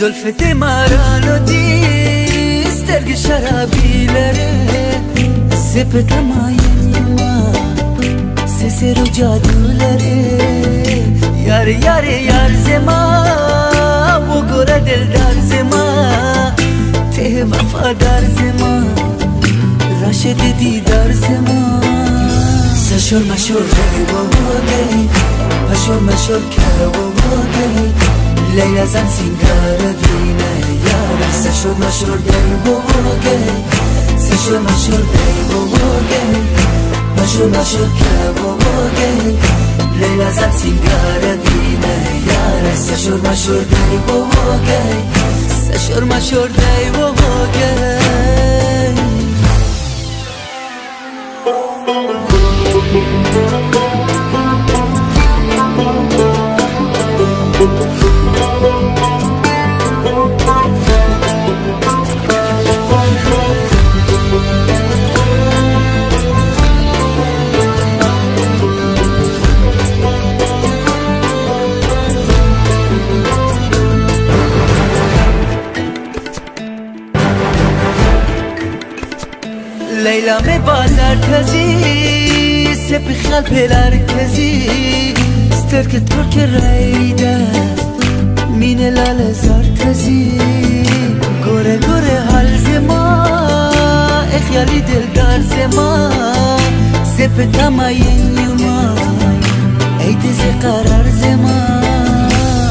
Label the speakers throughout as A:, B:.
A: زلفت مرانو دی سترگ شرابی لره سپت ماین یما سسر و جادو لره یار یار یار زما و گره دلدار زما ته وفادار زما راشد دیدار زما سشور مشور ری و گی مشور مشور که و گی لیلا زن سینگار دینه یار سشور مشور دی و گی سشور مشور دی و گی مشور مشور که و گی لیلا زن سینگار دینه یار سشور مشور دی و گی سشور مشور دی و گی لیلا می بازار تزی سپی خیال پیلار کزی سترک ترک رایده مین لال زار تزی گوره گوره حال زما اخیالی دلدار زما سپی تماین یوما ای دیزی قرار زما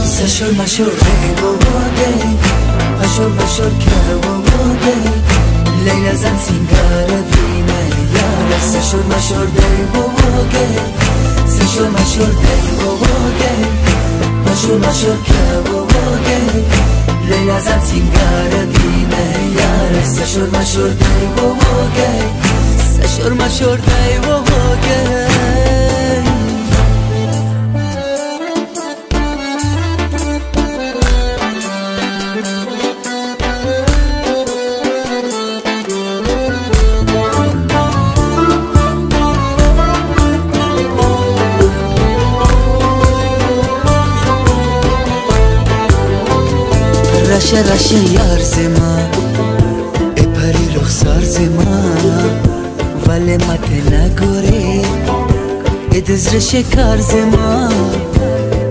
A: سشور مشور ری بوده مشور مشور که بوده لیلا زن سینگار دینه یار سشور مشور دی بوگه سشور مشور دی بوگه مشور مشور که بوگه لیلا زن سینگار دینه یار سشور مشور دی بوگه سشور مشور دی بوگه رشه رشه یار زما ای پری رخسار زما ولی مت نگوری ای دزر شکار زما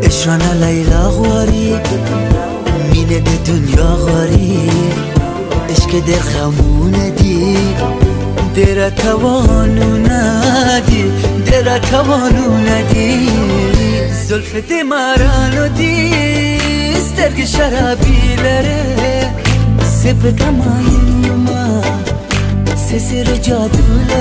A: اشرانا لیلا غواری مینه ده دنیا غواری عشق ده خمونه دی دیره توانو ندی دیره توانو ندی زلفت مرانو دی سترگ شرابی لره سپت ماین یما سسر جادو لره